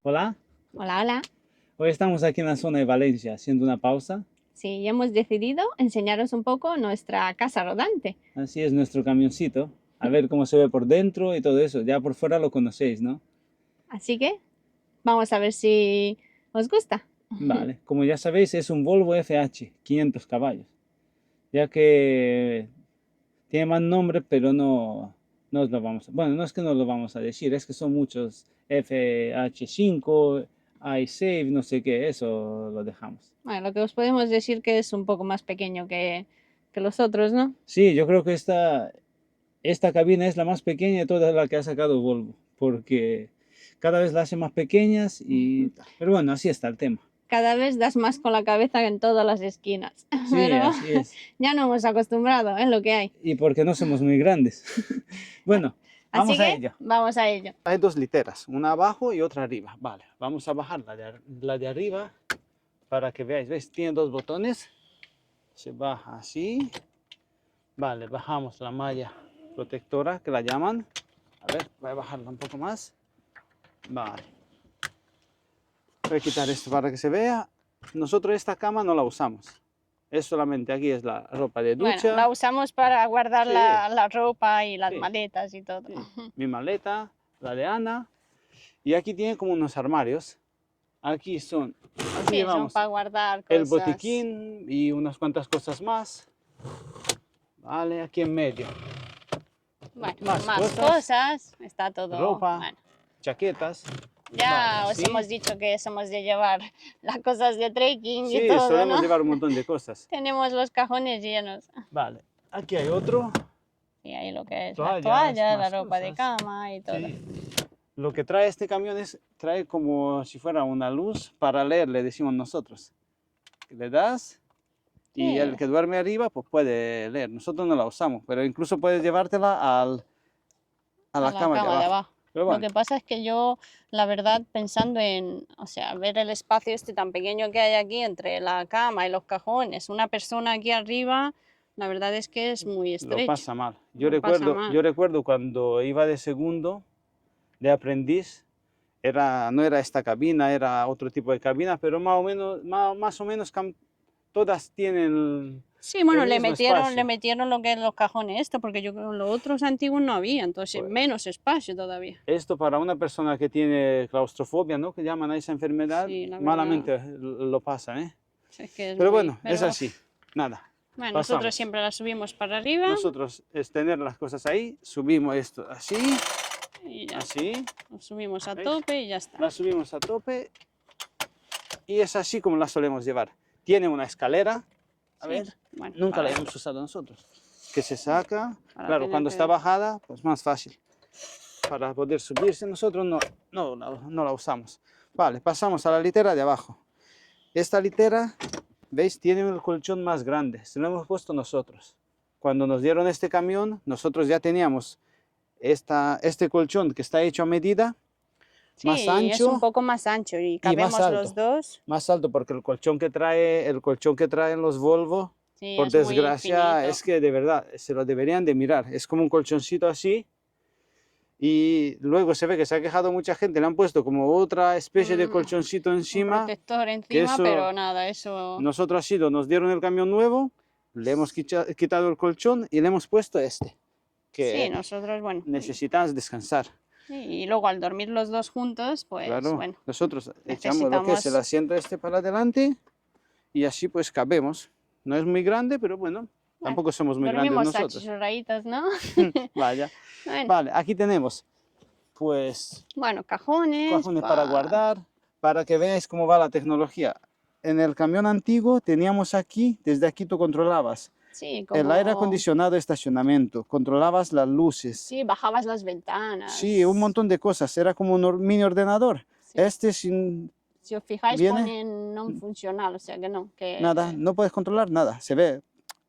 Hola, Hola, hola. hoy estamos aquí en la zona de Valencia haciendo una pausa. Sí, hemos decidido enseñaros un poco nuestra casa rodante. Así es nuestro camioncito. A ver cómo se ve por dentro y todo eso. Ya por fuera lo conocéis, ¿no? Así que vamos a ver si os gusta. Vale, como ya sabéis es un Volvo FH, 500 caballos. Ya que tiene más nombre, pero no os lo vamos a... Bueno, no es que no lo vamos a decir, es que son muchos FH5, iSave, no sé qué, eso lo dejamos. Bueno, lo que os podemos decir que es un poco más pequeño que los otros, ¿no? Sí, yo creo que esta cabina es la más pequeña de todas las que ha sacado Volvo, porque cada vez la hace más pequeñas y tal. Pero bueno, así está el tema. Cada vez das más con la cabeza en todas las esquinas, Sí, pero así es. ya no hemos acostumbrado, es lo que hay. Y porque no somos muy grandes. Bueno, Así vamos a que ello. vamos a ello. Hay dos literas, una abajo y otra arriba. Vale, vamos a bajar la de arriba para que veáis. ¿Veis? Tiene dos botones. Se baja así. Vale, bajamos la malla protectora que la llaman. A ver, voy a bajarla un poco más. Vale. Voy a quitar esto para que se vea. Nosotros esta cama no la usamos. Es solamente aquí es la ropa de Bueno, la ducha. usamos para guardar Sí, la ropa y las sí, maletas y todo. sí. Mi maleta, la de Ana. Y aquí tiene como unos armarios. Aquí aquí Sí, son llevamos para guardar el cosas. botiquín y unas cuantas cosas más. Vale, aquí en medio. Bueno, Más más cosas, cosas, está todo. ropa, Bueno, chaquetas. Vale, ya os así. hemos dicho que somos de llevar las cosas de trekking y Sí, todo, solemos ¿no? llevar un montón de cosas. Tenemos los cajones llenos. Vale, aquí hay otro. Y ahí lo que es las Toallas, toallas, la más ropa de cosas. cama y todo. Sí. Lo que trae este camión trae como si fuera una luz para leer, le decimos nosotros. Le das y Sí, el que duerme arriba pues puede leer. Nosotros no la usamos, pero incluso puedes llevártela a a la la cama de cama de abajo. abajo. Pero Lo bueno, que pasa es que yo, la verdad, pensando en, o sea, ver el espacio este tan pequeño que hay aquí entre la cama y los cajones, una persona aquí arriba, la verdad es que es muy lo estrecho. pasa mal. Lo pasa mal. Yo recuerdo cuando iba de segundo, de aprendiz, no era esta cabina, era otro tipo de cabina, pero más o menos todas tienen Sí, bueno, el mismo le espacio. metieron lo que es los cajones esto, porque yo creo que los otros antiguos no había, entonces Pues, menos espacio todavía. esto para una persona que tiene claustrofobia, ¿no? Que llaman a esa enfermedad, Sí, la verdad, malamente lo pasa, ¿eh? es que es Pero muy... bueno, es Pero así. Nada, bueno, nosotros pasamos. siempre la subimos para arriba Nosotros es tener las cosas ahí, subimos esto así, y ya está. así, Lo subimos a ¿veis? tope y ya está. La subimos a tope y es así como la solemos llevar. Tiene una escalera, a Sí, ver, bueno, nunca la hemos usado nosotros, que se saca, para claro, tener cuando está que... bajada, pues más fácil. Para poder subirse nosotros no la usamos. Vale, pasamos a la litera de abajo. Esta litera, ¿veis? Tiene el colchón más grande, se lo hemos puesto nosotros. Cuando nos dieron este camión, nosotros ya teníamos este colchón que está hecho a medida, más Sí, es un ancho poco más ancho y y más cabemos los alto. dos. Más alto porque el colchón que traen los Volvo, Sí, por es muy desgracia, finito. es que de verdad se lo deberían de mirar. Es como un colchoncito así y luego se ve que se ha quejado mucha gente, le han puesto como otra especie de Un, colchoncito un encima, protector que encima, eso pero nada, eso... nosotros ha sido, nos dieron el camión nuevo, le hemos quitado el colchón y le hemos puesto este, Sí, que nosotros, bueno. necesitas descansar. Y luego al dormir los dos juntos, pues Claro, bueno, nosotros echamos lo que es el necesitamos... asiento este para adelante y así pues cabemos. No es muy grande, pero bueno, Bueno, tampoco somos muy grandes dormimos nosotros. achicharraditos, ¿no? Vaya. Bueno, Vale, aquí tenemos pues bueno, cajones, cajones para guardar, para que veáis cómo va la tecnología. En el camión antiguo teníamos aquí, desde aquí tú controlabas sí, el aire como... acondicionado de estacionamiento, controlabas las luces, Sí, bajabas las sí, un ventanas. montón de cosas, era como un mini ordenador. Sí. Este sin, Si os fijáis viene, ponen non funcional, o sea que no, que... nada, no puedes controlar nada, se ve,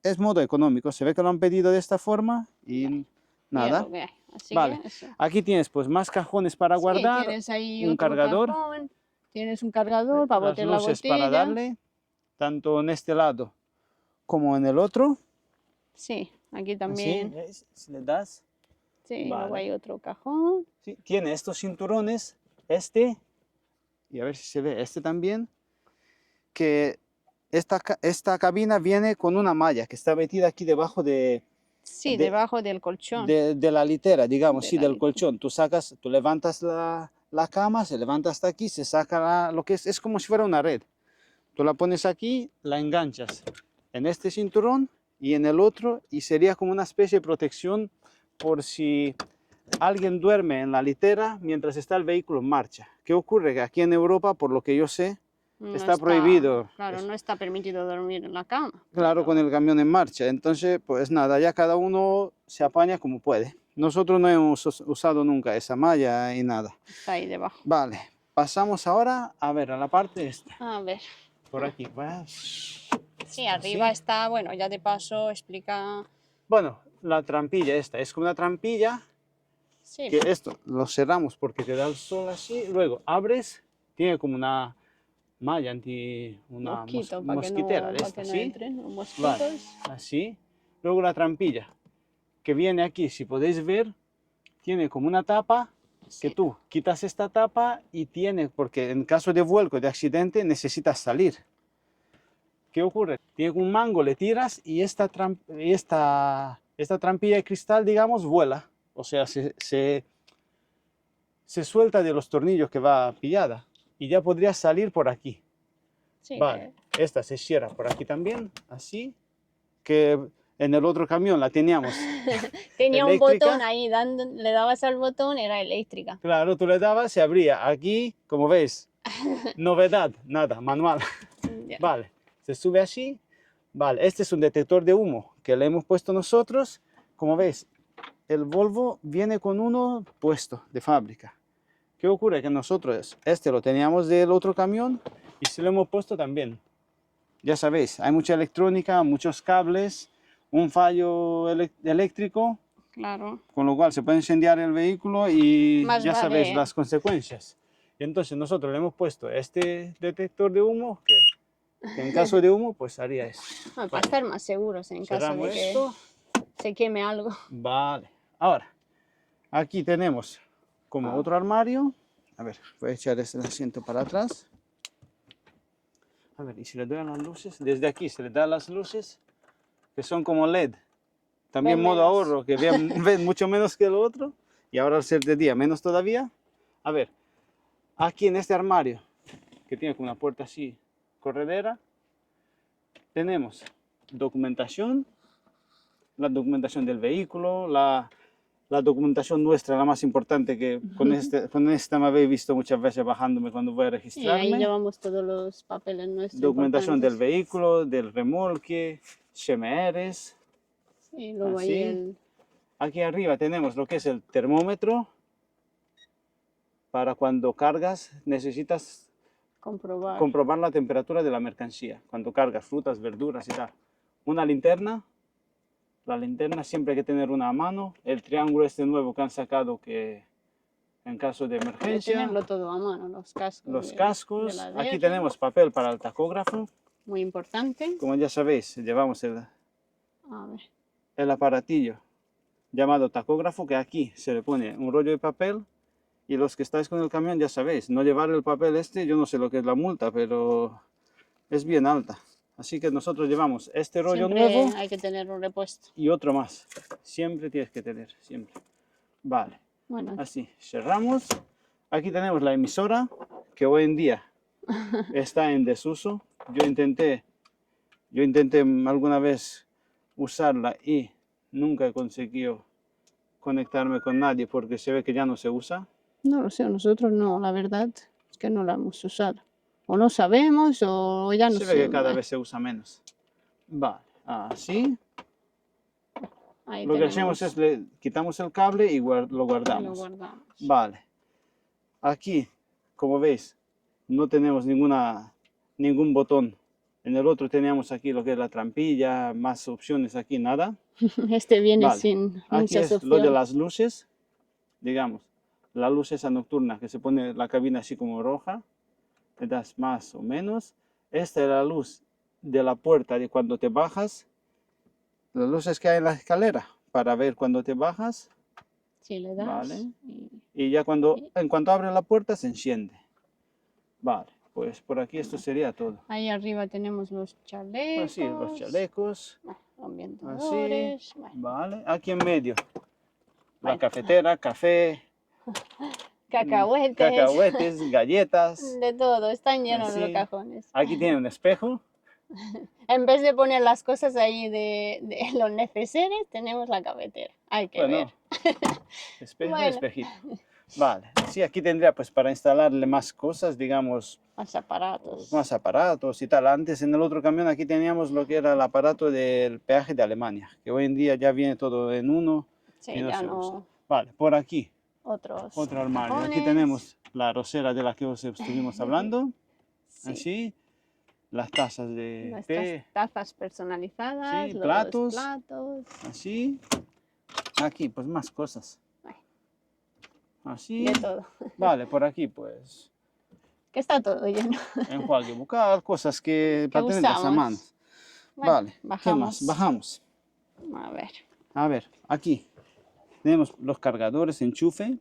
es modo económico, se ve que lo han pedido de esta forma Vale, y y es nada. lo que hay. Así que Vale, eso. aquí tienes pues más cajones para Sí, guardar, tienes ahí un otro cargador, cajón, tienes un cargador para las botar la luces para botella. darle, tanto en este lado como en el otro. Sí, aquí Así, también. ¿ves? Si le das, Sí, luego vale. hay otro cajón. Sí, tiene estos cinturones, este y a ver si se ve este también, que esta cabina viene con una malla que está metida aquí debajo Sí, de, debajo del colchón. de la litera, digamos, De sí, la del litera. colchón. Tú levantas la cama, se levanta hasta aquí, se saca lo que es como si fuera una red. Tú la pones aquí, la enganchas en este cinturón y en el otro, y sería como una especie de protección por si alguien duerme en la litera mientras está el vehículo en marcha. ¿Qué ocurre? Que aquí en Europa, por lo que yo sé, No está prohibido. Claro, no está permitido dormir en la cama. Claro, con pero el camión en marcha. Entonces, pues nada, ya cada uno se apaña como puede. Nosotros no hemos usado nunca esa malla y nada. Está ahí debajo. Vale, pasamos ahora a ver a la parte esta. A ver. Por aquí. Sí, arriba Así. está, bueno, ya de paso explica. Bueno, la trampilla esta es como una trampilla Sí, que esto lo cerramos porque te da el sol así. Luego abres, tiene como una malla una mosquito, mosquitera de para esta, que no ¿sí? entren los mosquitos. Vale, así. Luego la trampilla que viene aquí, si podéis ver, tiene como una tapa que Sí. tú quitas esta tapa y tiene, porque en caso de vuelco, de accidente, necesitas salir. ¿Qué ocurre? Tiene un mango, le tiras y esta trampilla de cristal, digamos, vuela. O sea, se suelta de los tornillos que va pillada y ya podría salir por aquí. Sí, Vale, esta se cierra por aquí también, así, que en el otro camión la teníamos tenía un eléctrica. botón ahí, le dabas al botón, era eléctrica. Claro, tú le dabas, se abría. Aquí, como veis, novedad, nada, manual. Ya. Vale, se sube así. Vale, este es un detector de humo que le hemos puesto nosotros. Como veis, el Volvo viene con uno puesto de fábrica. ¿Qué ocurre? Que nosotros este lo teníamos del otro camión y se lo hemos puesto también. Ya sabéis, hay mucha electrónica, muchos cables, un fallo eléctrico, Claro. con lo cual se puede incendiar el vehículo y Más ya sabéis vale. las consecuencias. Y entonces nosotros le hemos puesto este detector de humo que en caso de humo pues haría eso. Para estar más seguros en caso Cerramos de que esto. se queme algo. Vale. Ahora, aquí tenemos como otro armario. A ver, voy a echar este asiento para atrás. A ver, y si le doy a las luces, desde aquí se le da las luces que son como LED. También Ven modo menos. ahorro, que ven mucho menos que el otro. Y ahora al ser de día, menos todavía. A ver, aquí en este armario, que tiene una puerta así, corredera, tenemos documentación, la documentación del vehículo, la documentación nuestra, la más importante, que con esta me habéis visto muchas veces bajándome cuando voy a Y ahí registrarme. llevamos todos los papeles nuestros. Documentación del importantes. vehículo, del remolque, CMRs. Y luego Así. ahí Aquí arriba tenemos lo que es el termómetro. Para cuando cargas necesitas comprobar la temperatura de la mercancía. Cuando cargas frutas, verduras y tal. Una linterna. La linterna siempre hay que tener una a mano. El triángulo este nuevo que han sacado que en caso de emergencia. tenerlo todo a mano, los cascos. Los cascos. de la Aquí DR. tenemos papel para el tacógrafo. Muy importante. Como ya sabéis, llevamos A ver. el aparatillo llamado tacógrafo, que aquí se le pone un rollo de papel. Y los que estáis con el camión ya sabéis, no llevar el papel este, yo no sé lo que es la multa, pero es bien alta. Así que nosotros llevamos este rollo Siempre nuevo hay que tener un repuesto. y otro más. Siempre tienes que tener, siempre. Vale, Bueno, así, cerramos. Aquí tenemos la emisora, que hoy en día está en desuso. Yo intenté alguna vez usarla y nunca he conseguido conectarme con nadie porque se ve que ya no se usa. no lo sé, nosotros no, la verdad es que no la hemos usado. O no sabemos o ya no Se sé. ve que cada vez se usa menos. Vale, así. Ahí Lo que hacemos es le quitamos el cable y lo guardamos. Vale. Aquí, como veis, no tenemos ningún botón. En el otro teníamos aquí lo que es la trampilla, más opciones aquí, nada. Este viene Vale. sin Aquí muchas es lo de opciones. las luces, digamos, la luz esa nocturna que se pone la cabina así como roja, le das más o menos. Esta es la luz de la puerta de cuando te bajas, las luces que hay en la escalera para ver cuando te bajas. Sí, le das. Vale. Y ya en cuanto abre la puerta se enciende. Vale, pues por aquí esto sería todo. Ahí arriba tenemos los chalecos. Así, los chalecos. Ambientadores. Bueno, Vale, aquí en medio. La Bueno. cafetera, café, cacahuetes. cacahuetes, galletas. De todo, están llenos los Así. cajones. Aquí tiene un espejo. En vez de poner las cosas ahí de los neceseres, tenemos la cafetera. Hay que ver. Espejo, Bueno. espejito. Vale, sí, aquí tendría pues para instalarle más cosas, digamos, Más aparatos. más aparatos y tal. Antes en el otro camión aquí teníamos lo que era el aparato del peaje de Alemania, que hoy en día ya viene todo en uno Sí, y no ya se no. usa. Vale, por aquí, Otros otro armario. Aquí cajones. tenemos la rosera de la que os estuvimos hablando, Sí. así, las tazas de Nuestras té, tazas personalizadas, Sí, los platos. platos. así. Aquí, pues más cosas. Ay. Así. De todo. Vale, por aquí, pues, Que está todo lleno. enjuague bucal, cosas que para tenerlas a usamos. mano. Bueno, Vale, ¿qué más? Bajamos. A ver. A ver, aquí tenemos los cargadores, enchufe,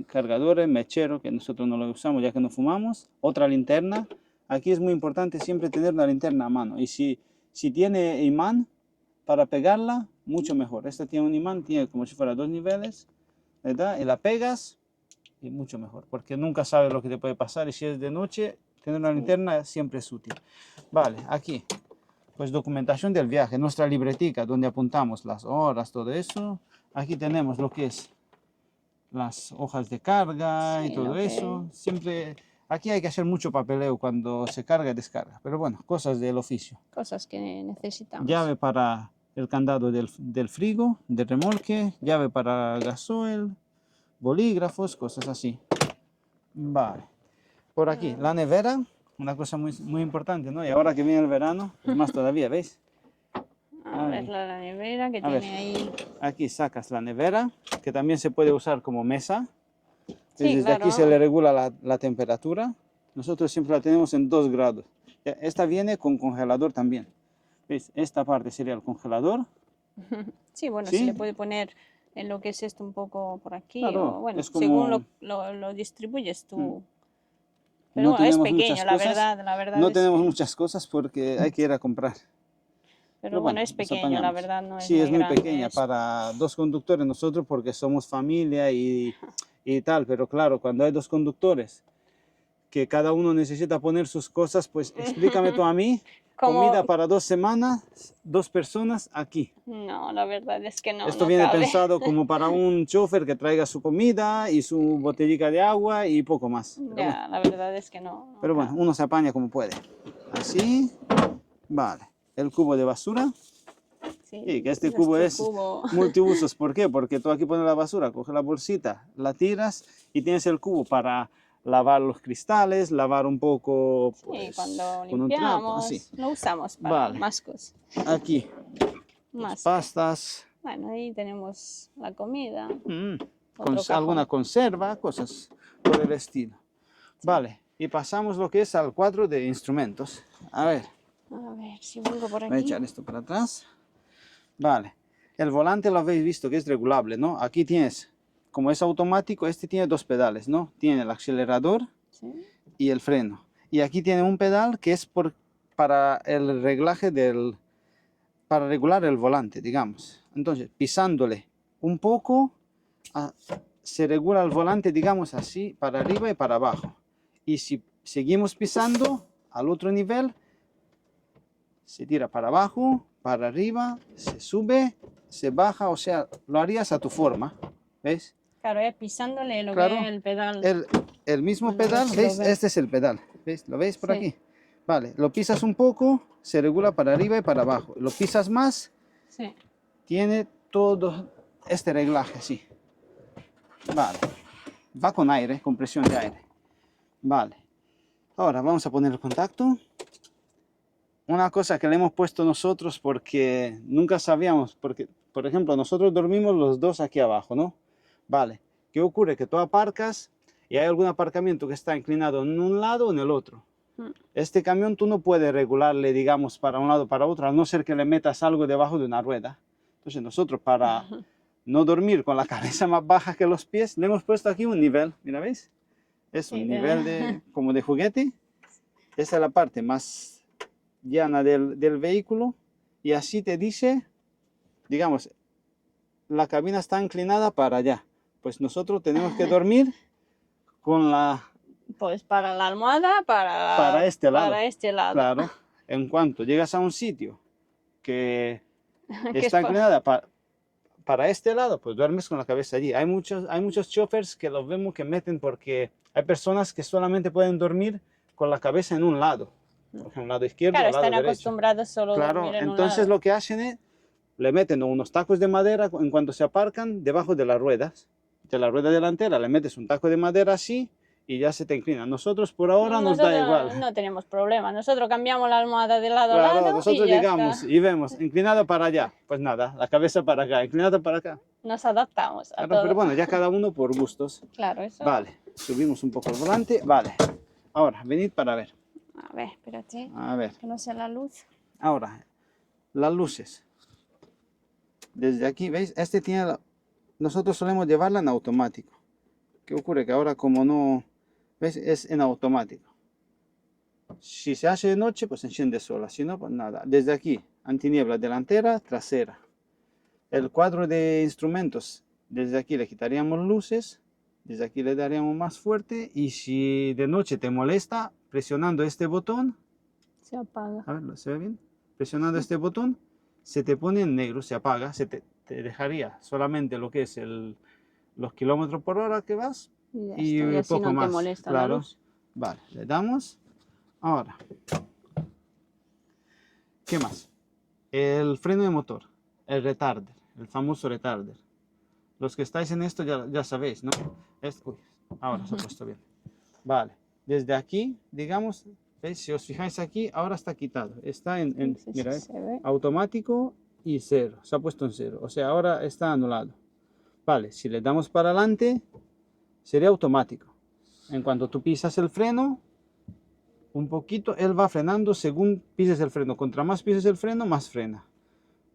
cargadores, mechero, que nosotros no lo usamos ya que no fumamos. Otra linterna. Aquí es muy importante siempre tener la linterna a mano. Y si tiene imán para pegarla, mucho mejor. Esta tiene un imán, tiene como si fuera 2 niveles, ¿verdad? Y la pegas y mucho mejor, porque nunca sabes lo que te puede pasar. Y si es de noche, tener una linterna siempre es útil. Vale, aquí. Pues documentación del viaje, nuestra libretica donde apuntamos las horas, todo eso. Aquí tenemos lo que es las hojas de carga y Sí, todo lo que eso. Siempre, aquí hay que hacer mucho papeleo cuando se carga y descarga, pero bueno, cosas del oficio. Cosas que necesitamos. Llave para el candado del frigo, del remolque, llave para gasoil, bolígrafos, cosas así. Vale. Por aquí, la nevera, una cosa muy importante, ¿no? Y ahora que viene el verano, pues más todavía, ¿veis? A ver la nevera que A ver. tiene ahí. Aquí sacas la nevera, que también se puede usar como mesa. Sí, Desde aquí claro. se le regula la temperatura. Nosotros siempre la tenemos en 2 grados. Esta viene con congelador también. ¿Veis? Esta parte sería el congelador. Sí, bueno, ¿Sí? se le puede poner en lo que es esto un poco por aquí. Claro, O, bueno, es como- según lo distribuyes tú. Pero No bueno, es tenemos pequeño, muchas la cosas. verdad. La verdad No es tenemos que- muchas cosas porque hay que ir a comprar. Pero bueno, es nos pequeño, la apañamos. verdad no es Sí, muy es muy grande, pequeña es- para 2 conductores nosotros porque somos familia y tal, pero claro, cuando hay 2 conductores que cada uno necesita poner sus cosas, pues explícame tú a mí, Como- comida para 2 semanas, 2 personas aquí. No, la verdad es que no. Esto no viene cabe. pensado como para un chofer que traiga su comida y su botellita de agua y poco más. Pero Ya, bueno, la verdad es que no. pero bueno, uno se apaña como puede. Así, vale. El cubo de basura. Sí, Sí, que este cubo es cubo. multiusos. ¿Por qué? Porque tú aquí pones la basura, coges la bolsita, la tiras y tienes el cubo para lavar los cristales, lavar un poco Sí, pues, cuando con un trapo, limpiamos, así. lo usamos para Vale. más cosas. Aquí, Más. pastas, Bueno, ahí tenemos la comida. con Otro alguna cajón. conserva, cosas por el estilo. Vale, y pasamos lo que es al cuadro de instrumentos. A ver, A ver si vengo por voy a aquí. echar esto para atrás. Vale, el volante lo habéis visto que es regulable, ¿no? Aquí tienes, como es automático, este tiene 2 pedales, ¿no? Tiene el acelerador Sí. y el freno. Y aquí tiene un pedal que es para el reglaje para regular el volante, digamos. Entonces, pisándole un poco, se regula el volante, digamos así, para arriba y para abajo. Y si seguimos pisando al otro nivel, se tira para abajo, para arriba, se sube, se baja, o sea, lo harías a tu forma, ¿ves? Claro, pisándole lo Claro, que es el pedal. El mismo Bueno, a ver pedal, si lo ¿veis? ves. Este es el pedal, ¿veis? ¿Lo veis por Sí. aquí? Vale, lo pisas un poco, se regula para arriba y para abajo. Lo pisas más, Sí. tiene todo este reglaje así. Vale, va con aire, con presión de aire. Vale, ahora vamos a poner el contacto. Una cosa que le hemos puesto nosotros porque nunca sabíamos, porque, por ejemplo, nosotros dormimos los dos aquí abajo, ¿no? Vale, ¿qué ocurre? Que tú aparcas y hay algún aparcamiento que está inclinado en un lado o en el otro. Este camión tú no puedes regularle, digamos, para un lado o para otro, a no ser que le metas algo debajo de una rueda. Entonces nosotros, para no dormir con la cabeza más baja que los pies, le hemos puesto aquí un nivel, mira, ¿veis? Es un Sí, nivel como de juguete. esta es la parte más llana del vehículo y así te dice, digamos, la cabina está inclinada para allá. Pues nosotros tenemos que dormir con la... Pues para la almohada, para este lado. para este lado. Claro, en cuanto llegas a un sitio que Que está es inclinada para este lado, pues duermes con la cabeza allí. Hay muchos chofers que los vemos que meten porque hay personas que solamente pueden dormir con la cabeza en un lado. Por ejemplo, lado izquierdo Claro, o lado están derecho. acostumbrados solo a Claro, dormir en un entonces lado. lo que hacen es, le meten unos tacos de madera en cuanto se aparcan debajo de las ruedas. De la rueda delantera le metes un taco de madera así y ya se te inclina. Nosotros por ahora nos da igual. No tenemos problema. Nosotros cambiamos la almohada de lado a Claro, lado nosotros y ya llegamos está. y vemos, inclinado para allá. Pues nada, la cabeza para acá, inclinado para acá. Nos adaptamos a Claro, todo. pero bueno, ya cada uno por gustos. Claro, eso. Vale, subimos un poco el volante. Vale, ahora, venid para ver. A ver, espérate, A ver, que no sea la luz. ahora, las luces. Desde aquí, ¿veis? Nosotros solemos llevarla en automático. ¿Qué ocurre? Que ahora como no, ¿ves? Es en automático. Si se hace de noche, pues enciende sola. Si no, pues nada. Desde aquí, antiniebla delantera, trasera. El cuadro de instrumentos, desde aquí le quitaríamos luces. Desde aquí le daríamos más fuerte. Y si de noche te molesta, presionando este botón. Se apaga. A ver, ¿se ve bien? Presionando este botón, se te pone en negro, se apaga. Te dejaría solamente lo que es los kilómetros por hora que vas. Y, Y ya está. Y así poco no más. te molesta la Claro. luz. Vale, le damos. Ahora, ¿qué más? El freno de motor, el retarder, el famoso retarder. Los que estáis en esto ya sabéis, ¿no? Uy, ahora se ha puesto bien. Vale, desde aquí, digamos, ¿veis? Si os fijáis aquí, ahora está quitado. Está Sí, mira, se ve. automático y cero. Se ha puesto en cero. O sea, ahora está anulado. Vale, si le damos para adelante, sería automático. En cuanto tú pisas el freno, un poquito, él va frenando según pises el freno. Contra más pises el freno, más frena.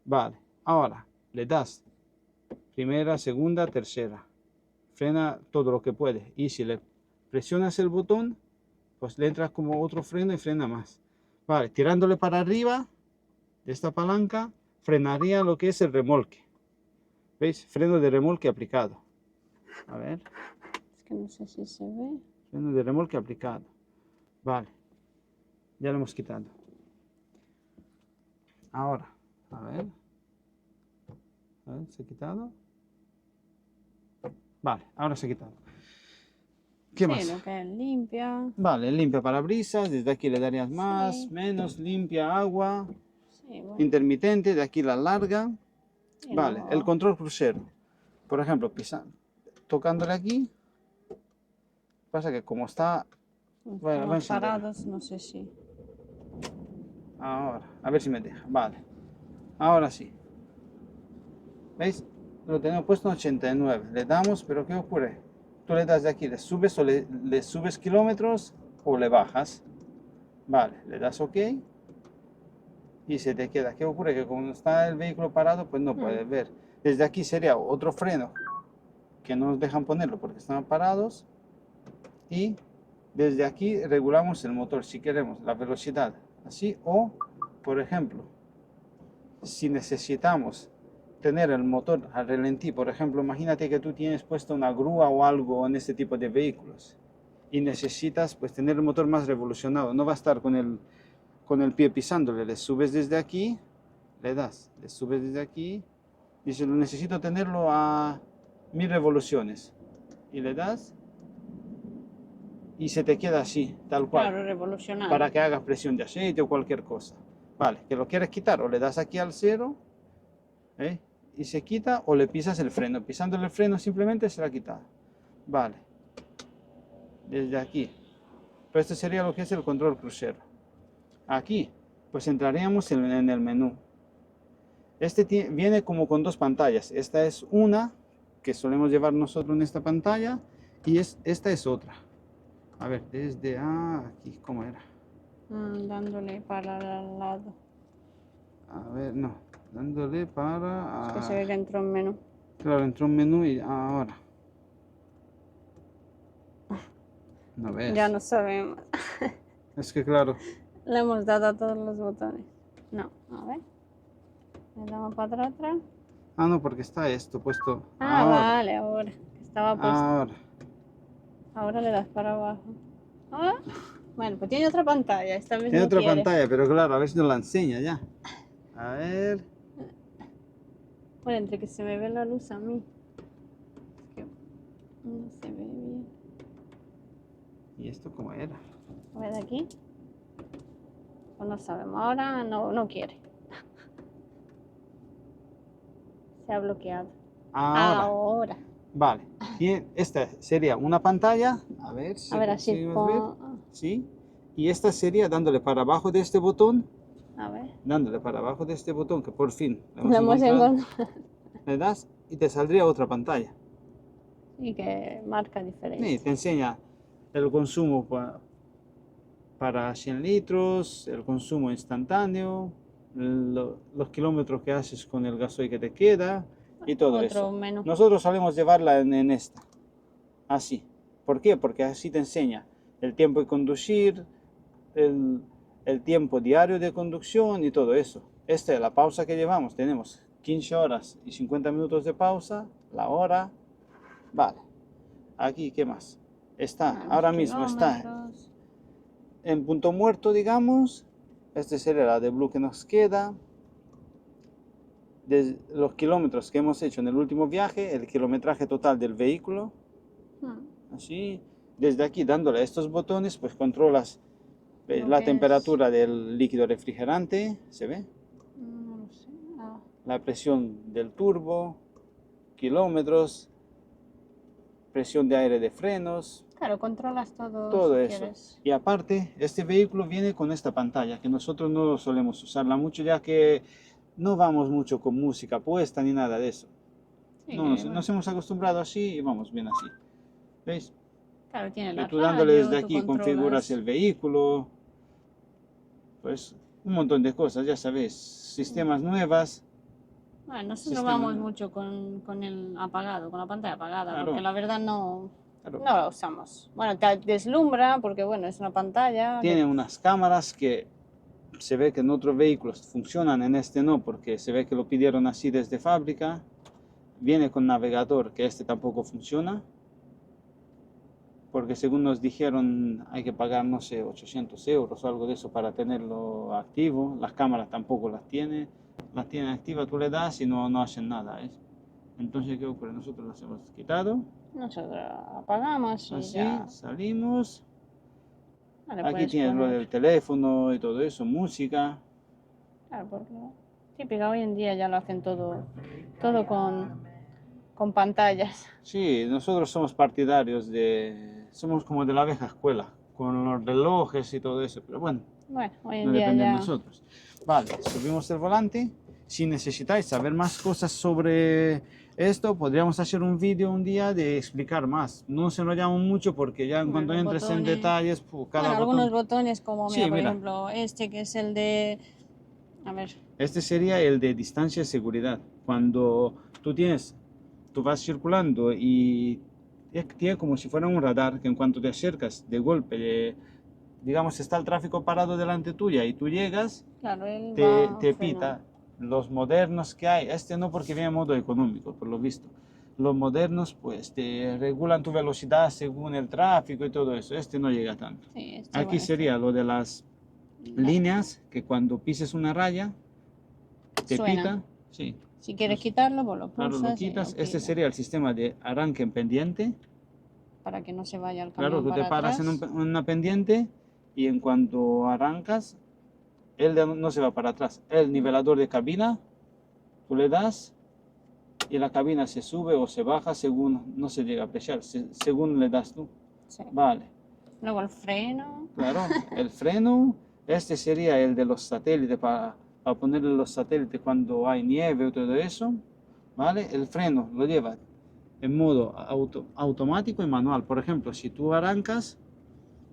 Vale, ahora le das primera, segunda, tercera. Frena todo lo que puede. Y si le presionas el botón, pues le entra como otro freno y frena más. Vale, tirándole para arriba de esta palanca, frenaría lo que es el remolque. ¿Veis? Freno de remolque aplicado. A ver. Es que no sé si se ve. Freno de remolque aplicado. Vale. Ya lo hemos quitado. Ahora, a ver, ¿se ha quitado? Vale, ahora se ha quitado. ¿Qué Sí, más? lo que es limpia. Vale, limpia parabrisas, desde aquí le darías más, Sí. menos, limpia, agua, Sí, bueno. intermitente, de aquí la larga. Y Vale, luego, el control crucero. Por ejemplo, tocándole aquí, pasa que como está... Bueno, voy a estamos encenderla. parados, no sé si. Ahora, a ver si me deja. Vale, ahora sí. ¿Veis? Lo tenemos puesto en 89. Le damos, pero ¿qué ocurre? Tú le das de aquí, le subes o le subes kilómetros o le bajas. Vale, le das OK y se te queda. ¿Qué ocurre? Que como está el vehículo parado, pues no puedes ver. Desde aquí sería otro freno que no nos dejan ponerlo porque están parados. Y desde aquí regulamos el motor si queremos la velocidad así, o por ejemplo, si necesitamos tener el motor al ralentí, por ejemplo, imagínate que tú tienes puesto una grúa o algo en este tipo de vehículos y necesitas pues tener el motor más revolucionado, no va a estar con el pie pisándole, le subes desde aquí, le das, le subes desde aquí, dice, lo necesito tenerlo a 1000 revoluciones y le das y se te queda así, tal cual, Claro, revolucionario. para que hagas presión de aceite o cualquier cosa. Vale, que lo quieres quitar o le das aquí al cero, y se quita, o le pisas el freno. Pisándole el freno simplemente se la ha quitado. Vale, desde aquí. Pero este sería lo que es el control crucero. Aquí, pues entraríamos en el menú. Este viene como con dos pantallas. Esta es una que solemos llevar nosotros en esta pantalla y esta es otra. A ver, desde aquí, ¿cómo era? Dándole para el lado. A ver, no, dándole para... Es que se ve que entró en menú. Claro, entró un menú y ahora. No ves. Ya no sabemos. Es que claro. Le hemos dado a todos los botones. No, a ver. Le damos para atrás. Ah, no, porque está esto puesto. Ah, Ahora. vale, ahora. Estaba puesto. Ahora. Ahora le das para abajo. Ah, bueno, pues tiene otra pantalla. Esta vez Tiene no otra quiere. pantalla, pero claro, a ver si nos la enseña ya. A ver. Bueno, entre que se me ve la luz a mí. Es que no se ve bien. ¿Y esto cómo era? A ver de aquí. Pues no sabemos. Ahora no quiere. Se ha bloqueado. Ahora. Ahora. Vale. Y esta sería una pantalla. A ver si A ver, así. conseguimos ver. Sí. Y esta sería dándole para abajo de este botón. A ver. Dándole para abajo de este botón que por fin Lo hemos encontrado. Le das y te saldría otra pantalla. Y que marca Sí, diferencia. te enseña el consumo para 100 litros, el consumo instantáneo, los kilómetros que haces con el gasoil que te queda y todo Otro eso. menú. Nosotros solemos llevarla en esta, así. ¿Por qué? Porque así te enseña el tiempo de conducir, el tiempo diario de conducción y todo eso. Esta es la pausa que llevamos. Tenemos 15 horas y 50 minutos de pausa, la hora. Vale. Aquí, ¿qué más? Está, ahora mismo está Kilómetros. en punto muerto, digamos. Este sería la de Blue que nos queda. De los kilómetros que hemos hecho en el último viaje, el kilometraje total del vehículo. Así, desde aquí dándole a estos botones, pues controlas la temperatura del líquido refrigerante, ¿se ve? No lo sé. Ah, La presión del turbo, kilómetros, presión de aire de frenos, claro, controlas todo, todo si eso. quieres. Y aparte, este vehículo viene con esta pantalla, que nosotros no solemos usarla mucho, ya que no vamos mucho con música puesta ni nada de eso. Sí, No, que, nos bueno, hemos acostumbrado así y vamos bien así. ¿Veis? claro, tiene Que la tú dándole radio, desde tú aquí configuras controlas. el vehículo, pues un montón de cosas, ya sabéis, sistemas nuevas. Bueno, nosotros Sistema- vamos mucho con el apagado, con la pantalla apagada, Claro. porque la verdad no Claro. la usamos. Bueno, te deslumbra porque, bueno, es una pantalla. Tiene unas cámaras que se ve que en otros vehículos funcionan, en este no, porque se ve que lo pidieron así desde fábrica. Viene con navegador, que este tampoco funciona, porque según nos dijeron hay que pagar, no sé, 800 euros o algo de eso para tenerlo activo. Las cámaras tampoco las tiene activas, tú le das y no hacen nada. Entonces, ¿qué ocurre? Nosotros las hemos quitado, Nosotros apagamos y así, ya. salimos. Vale, Aquí puedes tienes lo poner. del teléfono y todo eso, música. Claro, porque típica, hoy en día ya lo hacen todo con pantallas. Sí, nosotros somos partidarios somos como de la vieja escuela, con los relojes y todo eso, pero bueno, Bueno, hoy en no día depende de ya. nosotros. Vale, subimos el volante. Si necesitáis saber más cosas sobre esto, podríamos hacer un vídeo un día de explicar más. No nos enrollamos mucho porque ya en Bueno, cuanto los entres en botones. detalles, cada Bueno, algunos botón... botones como, Sí, mira, por mira. ejemplo, este que es el de. A ver, Este sería el de distancia de seguridad. Cuando tú vas circulando y tiene como si fuera un radar que en cuanto te acercas de golpe, digamos, está el tráfico parado delante tuya y tú llegas, claro, él te va pita. frenando. Los modernos que hay, este no porque viene en modo económico, por lo visto. Los modernos pues te regulan tu velocidad según el tráfico y todo eso. Este no llega tanto. Sí, este, Aquí bueno, sería lo de las líneas, que cuando pises una raya, te suena. pita. Sí, Si quieres quitarlo, pues lo claro, pulsas lo quitas. y lo Este quitas, sería el sistema de arranque en pendiente. para que no se vaya el Claro, camión tú te para paras atrás. en una pendiente y en cuanto arrancas, él no se va para atrás. El nivelador de cabina, tú le das y la cabina se sube o se baja según, no se llega a apreciar, según le das tú. Sí. Vale, Luego el freno. claro, el freno, este sería el de los satélites para ponerle los satélites cuando hay nieve o todo eso. Vale, el freno lo lleva en modo automático y manual. Por ejemplo, si tú arrancas,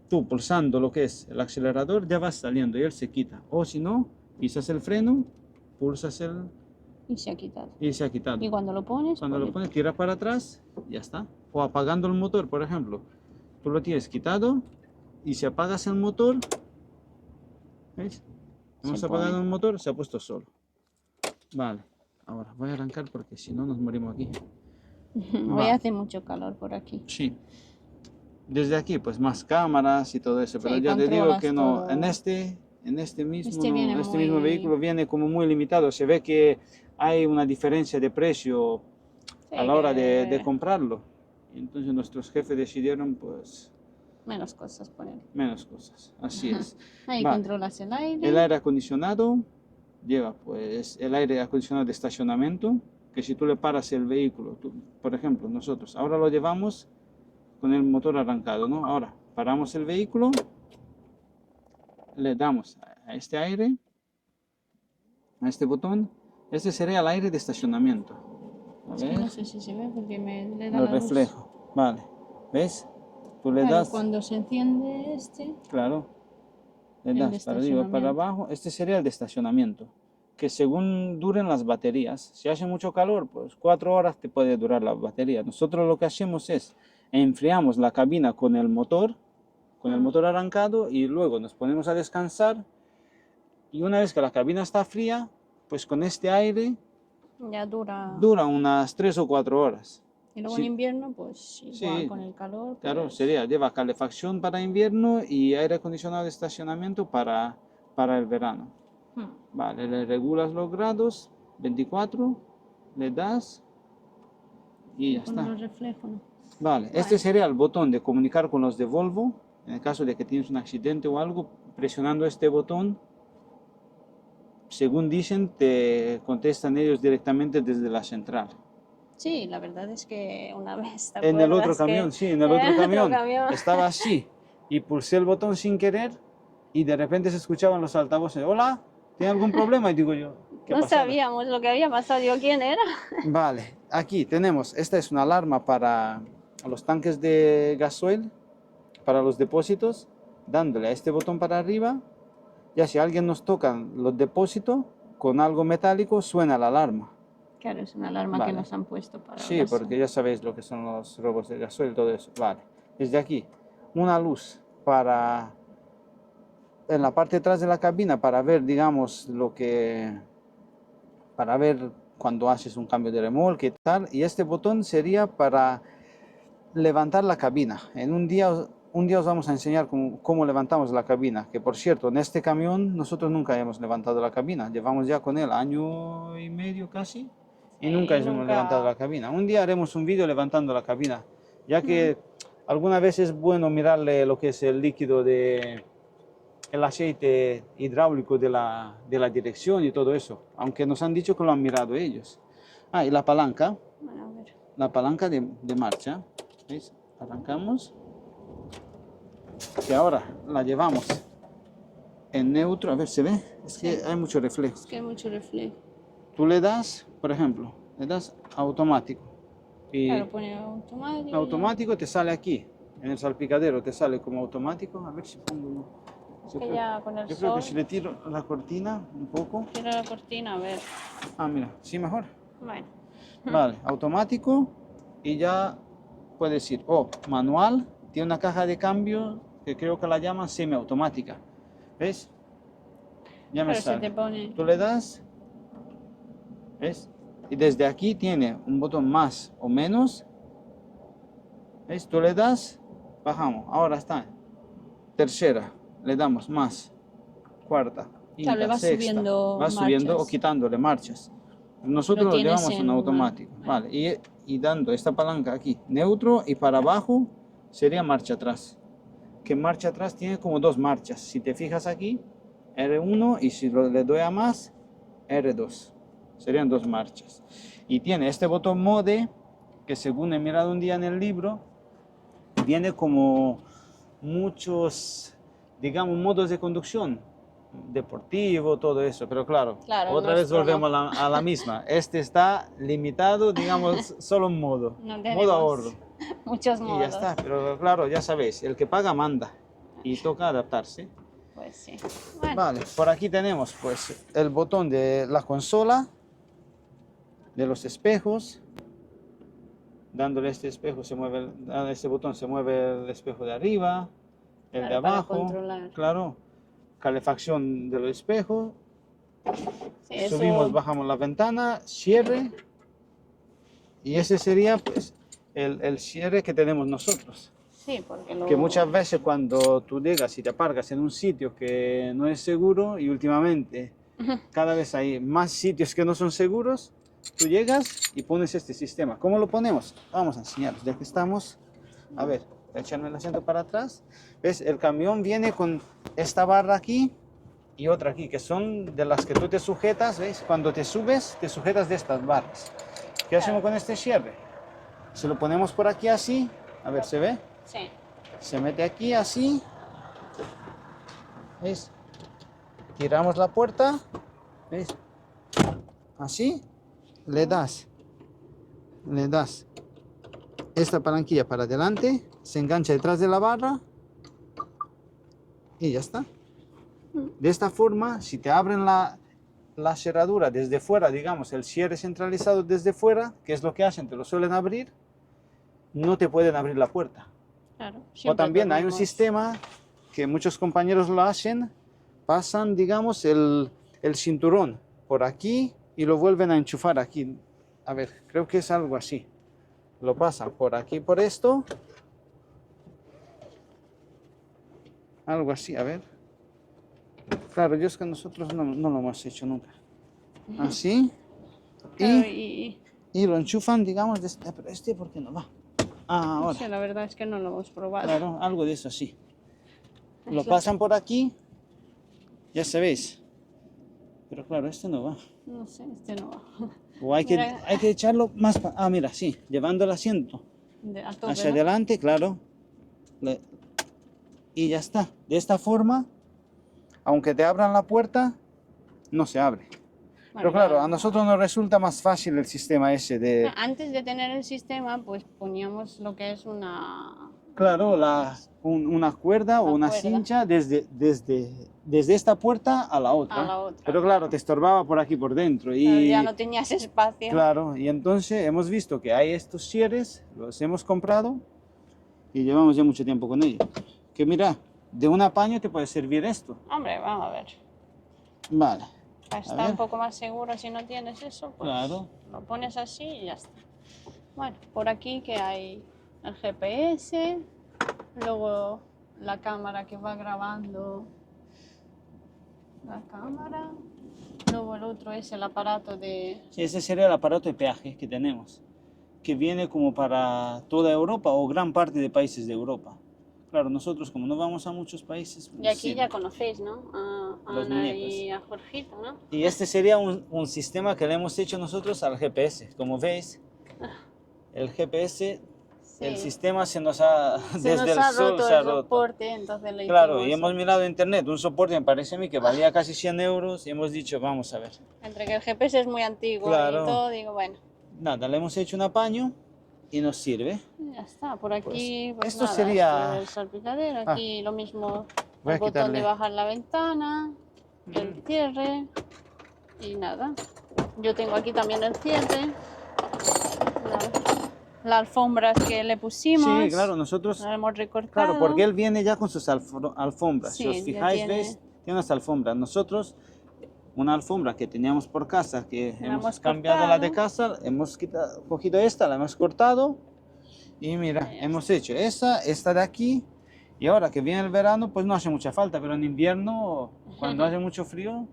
tú pulsando lo que es el acelerador ya vas saliendo y él se quita. O si no, pisas el freno, pulsas Y se ha quitado. y se ha quitado. Y cuando lo pones, Cuando pues, lo pones, tira para atrás, ya está. O apagando el motor, por ejemplo. Tú lo tienes quitado y si apagas el motor, ¿Veis? Se Hemos apagado pone. el motor, se ha puesto solo. Vale, ahora voy a arrancar porque si no nos morimos aquí. Hoy Va. hace mucho calor por aquí. Sí. Desde aquí, pues más cámaras y todo eso, pero Sí, ya te digo controlas que no, todo. en este mismo, Este viene este mismo muy... vehículo viene como muy limitado. Se ve que hay una diferencia de precio Sí, a la hora de que comprarlo. Y entonces nuestros jefes decidieron, pues, menos cosas poner. menos cosas. Así es. Ahí Vale. controlas el El aire. aire acondicionado lleva, pues, el aire acondicionado de estacionamiento, que si tú le paras el vehículo, por ejemplo, nosotros ahora lo llevamos con el motor arrancado, ¿no? Ahora paramos el vehículo, le damos a este aire, a este botón. Este sería el aire de estacionamiento. A Es que ver, no sé si se ve porque le da lo la luz. reflejo. Vale, ¿ves? Tú le Claro, das, cuando se enciende este, claro, le el de das para arriba, para estacionamiento. abajo. Este sería el de estacionamiento, que según duren las baterías, si hace mucho calor, pues 4 horas te puede durar la batería. Nosotros lo que hacemos es enfriamos la cabina con el motor arrancado y luego nos ponemos a descansar. Y una vez que la cabina está fría, pues con este aire Ya dura. dura unas 3 o 4 horas. Y luego en Sí, invierno, pues igual sí, con el calor, claro, pues sería, lleva calefacción para invierno y aire acondicionado de estacionamiento para el verano. Vale, le regulas los grados, 24, le das y ya con está. los reflejos, ¿no? Vale, este Bueno. sería el botón de comunicar con los de Volvo. En el caso de que tienes un accidente o algo, presionando este botón, según dicen, te contestan ellos directamente desde la central. Sí, la verdad es que una vez, ¿te En el otro acuerdas camión, que sí, en el en otro el otro camión camión estaba así y pulsé el botón sin querer y de repente se escuchaban los altavoces. Hola, ¿tiene algún problema? Y digo yo, ¿qué ha no pasado? sabíamos lo que había pasado, yo quién era? Vale, aquí tenemos, esta es una alarma para los tanques de gasoil, para los depósitos, dándole a este botón para arriba, ya si alguien nos toca los depósitos con algo metálico, suena la alarma. Claro, es una alarma que Vale. nos han puesto para Sí, el porque gaso. ya sabéis lo que son los robos de gasoil y todo eso. Vale, desde aquí, una luz para en la parte de atrás de la cabina para ver, digamos, para ver cuando haces un cambio de remolque y tal. Y este botón sería para levantar la cabina. Un día os vamos a enseñar cómo levantamos la cabina. Que por cierto, en este camión nosotros nunca hemos levantado la cabina. Llevamos ya con él 1 año y medio casi. Y nunca Sí, hemos levantado la cabina. Un día haremos un vídeo levantando la cabina. Ya que alguna vez es bueno mirarle lo que es el líquido de el aceite hidráulico de la dirección y todo eso, aunque nos han dicho que lo han mirado ellos. Ah, y Bueno, a ver. la palanca de marcha, ¿veis? Arrancamos, y ahora la llevamos en neutro, a ver, ¿se ve? Es que hay mucho reflejo. Es que hay mucho reflejo. Tú le das, por ejemplo, le das automático, y Claro, pone automático. automático te sale aquí, en el salpicadero te sale como automático, a ver si pongo... Es que ya con el Yo creo que sol. si le tiro la cortina un poco. Tira la cortina, a ver. Ah, mira, sí, mejor. Bueno. Vale, automático y ya puedes ir. O manual, tiene una caja de cambio que creo que la llaman semiautomática. ¿Ves? Ya me Pero se sale. te pone. Tú le das, ¿ves? Y desde aquí tiene un botón más o menos. ¿Ves? Tú le das, bajamos. Ahora está. Tercera, le damos más. Cuarta, Claro, le quinta, vas sexta. subiendo Va subiendo o marchas. quitándole marchas. Nosotros Lo lo tienes llevamos en en automático. Vale, y dando esta palanca aquí, neutro y para abajo sería marcha atrás. Que marcha atrás tiene como dos marchas. Si te fijas aquí, R1 y si le doy a más, R2. Serían dos marchas. Y tiene este botón mode que según he mirado un día en el libro, viene como muchos, digamos, modos de conducción, deportivo, todo eso, pero claro, Claro, el otra vez nuestro volvemos no. a la misma. Este está limitado, digamos, solo un modo, No modo tenemos ahorro. muchos Y modos. ya está, pero claro, ya sabéis, el que paga manda y toca adaptarse. Pues sí. Bueno, Vale, por aquí tenemos pues el botón de la consola, de los espejos. Dándole este espejo se mueve, este botón se mueve el espejo de arriba, el de claro, para abajo, controlar. claro. calefacción del espejo, Sí, eso- subimos, bajamos la ventana, cierre, y ese sería pues el cierre que tenemos nosotros. sí, porque Que muchas veces cuando tú llegas y te aparcas en un sitio que no es seguro, y últimamente cada vez hay más sitios que no son seguros, tú llegas y pones este sistema. ¿Cómo lo ponemos? Vamos a enseñaros, ya que estamos. A ver, echarme el asiento para atrás. ¿Ves? El camión viene con esta barra aquí y otra aquí, que son de las que tú te sujetas, ¿ves? Cuando te subes, te sujetas de estas barras. ¿Qué hacemos con este cierre? Se lo ponemos por aquí así. A ver, ¿se ve? Sí. Se mete aquí así. ¿Ves? Tiramos la puerta. ¿Ves? Así. Le das esta palanquilla para adelante, se engancha detrás de la barra y ya está. De esta forma, si te abren la cerradura desde fuera, digamos, el cierre centralizado desde fuera, que es lo que hacen, te lo suelen abrir, no te pueden abrir la puerta. Claro, O siempre también hay un dormimos- sistema que muchos compañeros lo hacen, pasan, digamos, el cinturón por aquí y lo vuelven a enchufar aquí. A ver, creo que es algo así. Lo pasan por aquí, por esto. Algo así, a ver. Claro, yo es que nosotros no lo hemos hecho nunca. Así. Claro, Y lo enchufan, digamos, pero este, ¿por qué no va? Ah, no ahora. sé, la verdad es que no lo hemos probado. Claro, algo de eso así. Lo Es la- pasan por aquí. Ya sabéis. Pero claro, este no va. No sé, este no va. O hay que Mira. echarlo más ah, mira, sí, llevando el asiento A tope, hacia ¿no? adelante, claro. Y ya está. De esta forma, aunque te abran la puerta, no se abre. Pero Bueno, claro, ya- a nosotros nos resulta más fácil el sistema ese de... Antes de tener el sistema, pues poníamos lo que es una... Claro, una cuerda o Una una cuerda. cincha desde esta puerta a la otra. A la otra, Pero claro, te estorbaba por aquí por dentro. Pero Y ya no tenías espacio. claro, y entonces hemos visto que hay estos cierres, los hemos comprado y llevamos ya mucho tiempo con ellos. Que mira, de un apaño te puede servir esto. Hombre, vamos a ver. Vale. Para A estar ver. un poco más seguro si no tienes eso, pues Claro. lo pones así y ya está. Bueno, por aquí que hay el GPS, luego la cámara que va grabando la cámara, luego el otro es el aparato de... Sí, ese sería el aparato de peaje que tenemos, que viene como para toda Europa o gran parte de países de Europa. Claro, nosotros como no vamos a muchos países... Y aquí sí. ya conocéis, ¿no? A Los Ana muñecos. y a Jorgito, ¿no? Y este sería un sistema que le hemos hecho nosotros al GPS. Como veis, el GPS, el Sí. sistema se nos ha... Se desde nos el ha sol roto se ha el roto. soporte, entonces le Claro, hicimos y hemos eso. mirado en internet un soporte, me parece a mí, que valía casi 100 euros y hemos dicho, vamos a ver. Entre que el GPS es muy antiguo Claro. y todo, digo, bueno, Nada, le hemos hecho un apaño y nos sirve. ya está. Por aquí, pues, esto nada, sería- esto es el salpicadero. Aquí lo mismo, Voy a el botón de quitarle. bajar la ventana, el cierre y nada. Yo tengo aquí también el cierre, la alfombras que le pusimos, Sí, claro, nosotros... la hemos recortado. Claro, porque él viene ya con sus alfombras. Si Sí, os ya fijáis, tiene- ¿veis? Tiene unas alfombras. Nosotros, una alfombra que teníamos por casa, que La hemos hemos cambiado la de cortado. casa, hemos cogido esta, la hemos cortado y mira, Ya hemos hecho esta de aquí. Y ahora que viene el verano, pues no hace mucha falta, pero en invierno, cuando hace mucho frío,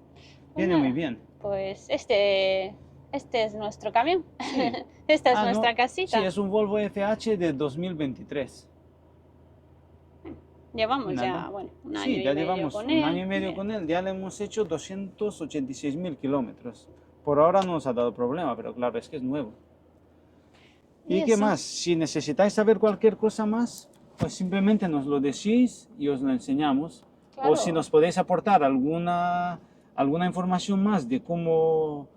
viene nada. muy bien. Pues este es nuestro camión. Esta es Ah, nuestra no, casita. Sí, es un Volvo FH de 2023. Llevamos ya, Nada. bueno, un año Sí, y ya medio llevamos con un él. año y medio con él, ya le hemos hecho 286.000 kilómetros. Por ahora no nos ha dado problema, pero claro, es que es nuevo. ¿Y qué eso. más? Si necesitáis saber cualquier cosa más, pues simplemente nos lo decís y os lo enseñamos. Claro. O si nos podéis aportar alguna información más de cómo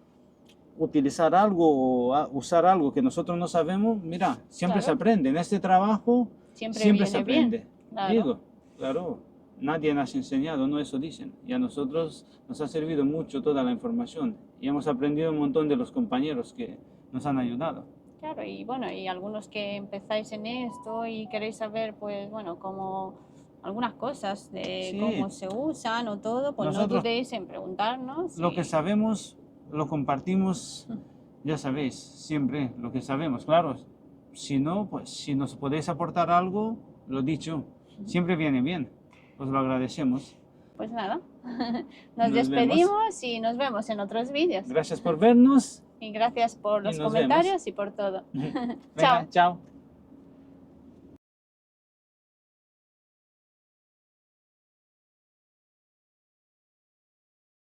utilizar algo o usar algo que nosotros no sabemos, mira, siempre se Claro. aprende. En este trabajo Siempre se viene aprende. bien, claro. Digo, claro, nadie nos ha enseñado, no eso dicen. Y a nosotros nos ha servido mucho toda la información. Y hemos aprendido un montón de los compañeros que nos han ayudado. Claro, y bueno, y algunos que empezáis en esto y queréis saber, pues bueno, cómo algunas cosas de Sí. cómo se usan o todo, pues no Nosotros- dudéis en preguntarnos. Lo y- que sabemos, lo compartimos, ya sabéis, siempre lo que sabemos, claro. Si no, pues si nos podéis aportar algo, lo dicho, siempre viene bien. Os lo agradecemos. Pues nada, nos Nos despedimos y nos vemos en otros vídeos. Gracias por vernos. Y gracias por Y los nos comentarios y por todo. Venga, Chao. chao.